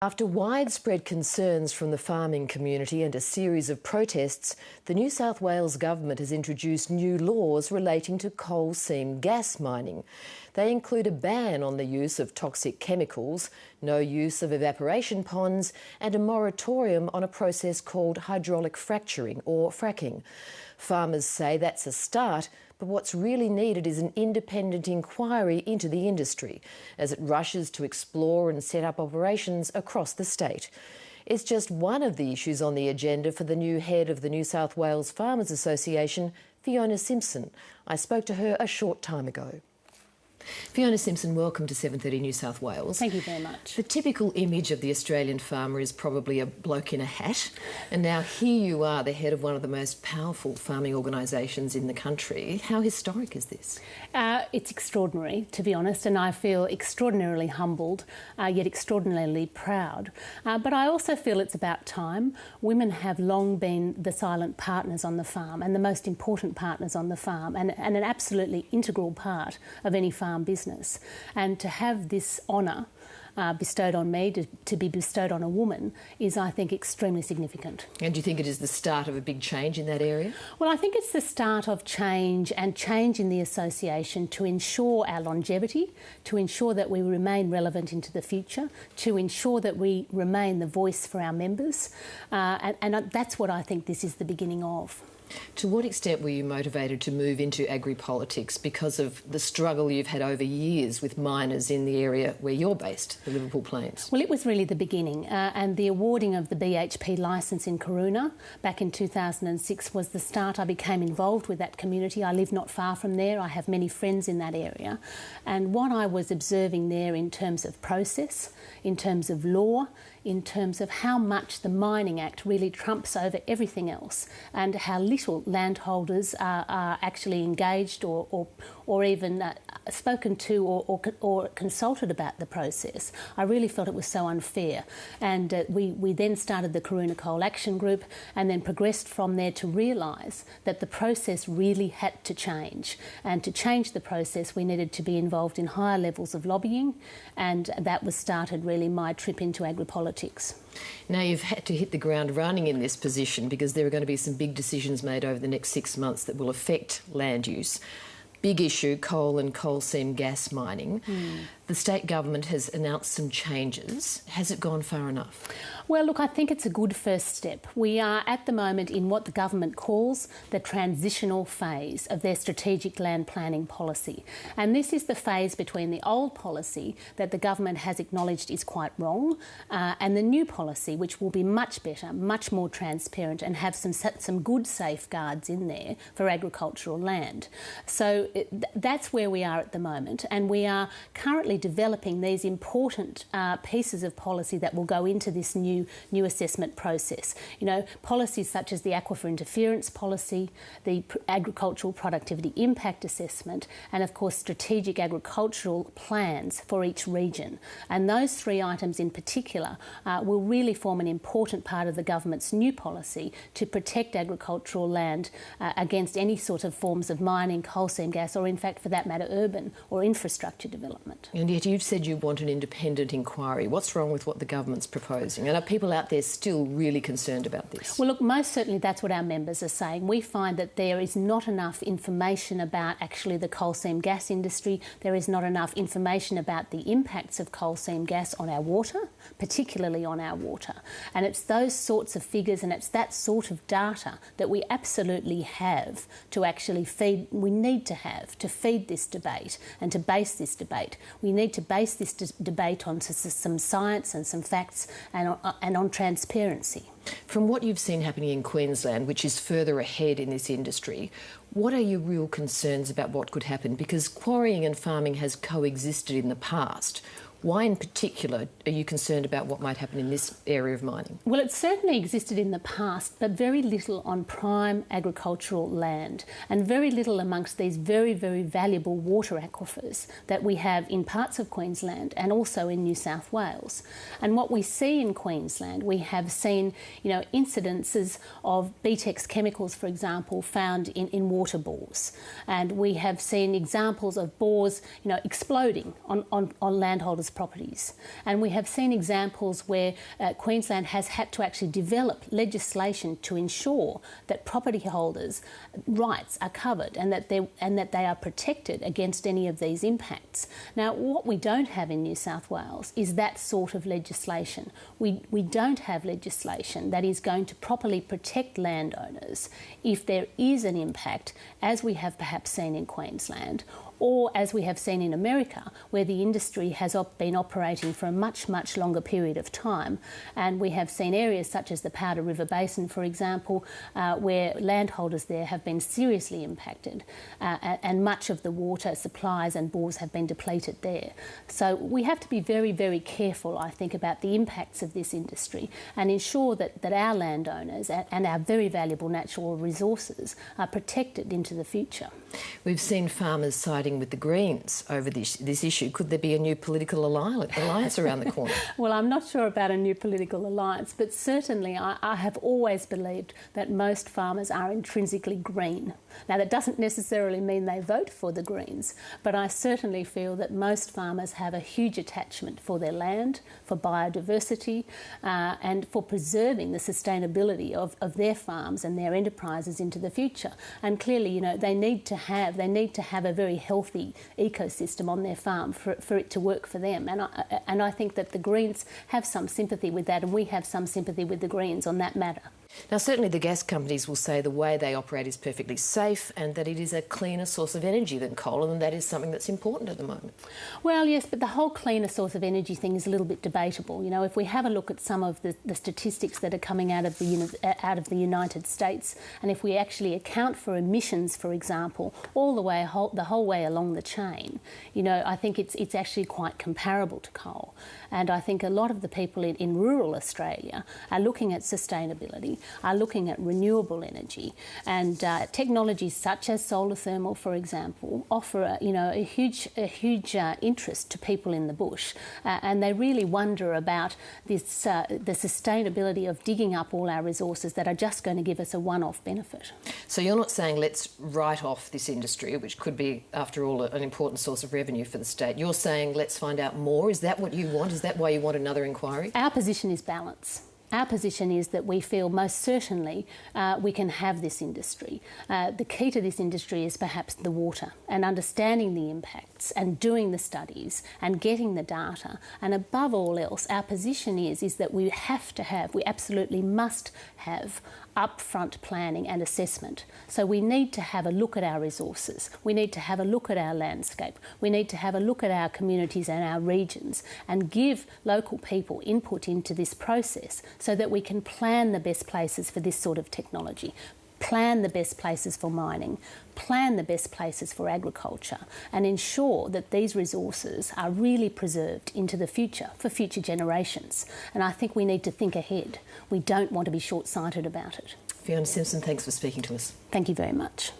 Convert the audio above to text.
After widespread concerns from the farming community and a series of protests, the New South Wales government has introduced new laws relating to coal seam gas mining. They include a ban on the use of toxic chemicals, no use of evaporation ponds, and a moratorium on a process called hydraulic fracturing or fracking. Farmers say that's a start, but what's really needed is an independent inquiry into the industry as it rushes to explore and set up operations across the state. It's just one of the issues on the agenda for the new head of the New South Wales Farmers Association, Fiona Simson. I spoke to her a short time ago. Fiona Simson, welcome to 7:30 New South Wales. Thank you very much. The typical image of the Australian farmer is probably a bloke in a hat, and now here you are, the head of one of the most powerful farming organisations in the country. How historic is this? It's extraordinary, to be honest, and I feel extraordinarily humbled, yet extraordinarily proud. But I also feel it's about time. Women have long been the silent partners on the farm and the most important partners on the farm, and an absolutely integral part of any farm business. And to have this honour bestowed on me, to be bestowed on a woman, is, I think, extremely significant. And do you think it is the start of a big change in that area? Well, I think it's the start of change, and change in the association to ensure our longevity, to ensure that we remain relevant into the future, to ensure that we remain the voice for our members. And that's what I think this is the beginning of. To what extent were you motivated to move into agri-politics because of the struggle you've had over years with miners in the area where you're based, the Liverpool Plains? Well, it was really the beginning, and the awarding of the BHP licence in Corunna back in 2006 was the start. I became involved with that community. I live not far from there. I have many friends in that area. And what I was observing there in terms of process, in terms of law, in terms of how much the Mining Act really trumps over everything else, and how little landholders are actually engaged or even spoken to or consulted about the process. I really felt it was so unfair. And we then started the Corunna Coal Action Group and then progressed from there to realise that the process really had to change. And to change the process, we needed to be involved in higher levels of lobbying, and that was started really my trip into agri-politics. Now, you've had to hit the ground running in this position because there are going to be some big decisions made over the next 6 months that will affect land use. Big issue, coal and coal seam gas mining. The state government has announced some changes. Has it gone far enough? Well, look, I think it's a good first step. We are at the moment in what the government calls the transitional phase of their strategic land planning policy. And this is the phase between the old policy that the government has acknowledged is quite wrong and the new policy, which will be much better, much more transparent, and have some good safeguards in there for agricultural land. So that's where we are at the moment, and we are currently developing these important pieces of policy that will go into this new assessment process. You know, policies such as the aquifer interference policy, the agricultural productivity impact assessment, and of course strategic agricultural plans for each region. And those three items in particular will really form an important part of the government's new policy to protect agricultural land against any sort of forms of mining, coal seam gas, or in fact, for that matter, urban or infrastructure development. And yet you've said you want an independent inquiry. What's wrong with what the government's proposing? And are people out there still really concerned about this? Well, look, most certainly that's what our members are saying. We find that there is not enough information about actually the coal seam gas industry. There is not enough information about the impacts of coal seam gas on our water, particularly on our water. And it's those sorts of figures and it's that sort of data that we absolutely have to actually feed, we need to have to feed this debate and to base this debate. We need to base this debate on some science and some facts and on transparency. From what you've seen happening in Queensland, which is further ahead in this industry, what are your real concerns about what could happen? Because quarrying and farming has coexisted in the past. Why in particular are you concerned about what might happen in this area of mining? Well, it certainly existed in the past, but very little on prime agricultural land and very little amongst these very, very valuable water aquifers that we have in parts of Queensland and also in New South Wales. And what we see in Queensland, we have seen, incidences of BTEX chemicals, for example, found in water bores. And we have seen examples of bores, exploding on landholders' properties. And we have seen examples where Queensland has had to actually develop legislation to ensure that property holders' rights are covered and that they are protected against any of these impacts. Now, what we don't have in New South Wales is that sort of legislation. We don't have legislation that is going to properly protect landowners if there is an impact, as we have perhaps seen in Queensland, or as we have seen in America, where the industry has been operating for a much, much longer period of time. And we have seen areas such as the Powder River Basin, for example, where landholders there have been seriously impacted, and much of the water supplies and bores have been depleted there. So we have to be very, very careful, I think, about the impacts of this industry and ensure that our landowners and our very valuable natural resources are protected into the future. We've seen farmers siding with the Greens over this issue. Could there be a new political alliance around the corner? Well, I'm not sure about a new political alliance, but certainly I have always believed that most farmers are intrinsically green. Now, that doesn't necessarily mean they vote for the Greens, but I certainly feel that most farmers have a huge attachment for their land, for biodiversity, and for preserving the sustainability of their farms and their enterprises into the future. And clearly, you know, they need to have a very healthy ecosystem on their farm for it to work for them. And I think that the Greens have some sympathy with that, and we have some sympathy with the Greens on that matter. Now, certainly the gas companies will say the way they operate is perfectly safe and that it is a cleaner source of energy than coal, and that is something that's important at the moment. Well, yes, but the whole cleaner source of energy thing is a little bit debatable. You know, if we have a look at some of the statistics that are coming out of the United States, and if we actually account for emissions, for example, all the whole way along the chain, you know, I think it's actually quite comparable to coal. And I think a lot of the people in rural Australia are looking at sustainability, are looking at renewable energy, and technologies such as solar thermal, for example, offer a huge interest to people in the bush, and they really wonder about this the sustainability of digging up all our resources that are just going to give us a one-off benefit. So you're not saying let's write off this industry, which could be, after all, an important source of revenue for the state. You're saying let's find out more. Is that what you want? Is that why you want another inquiry? Our position is balance. Our position is that we feel most certainly we can have this industry. The key to this industry is perhaps the water, and understanding the impacts and doing the studies and getting the data. And above all else, our position is that we absolutely must have upfront planning and assessment. So we need to have a look at our resources. We need to have a look at our landscape. We need to have a look at our communities and our regions and give local people input into this process so that we can plan the best places for this sort of technology, plan the best places for mining, plan the best places for agriculture, and ensure that these resources are really preserved into the future for future generations. And I think we need to think ahead. We don't want to be short-sighted about it. Fiona Simson, thanks for speaking to us. Thank you very much.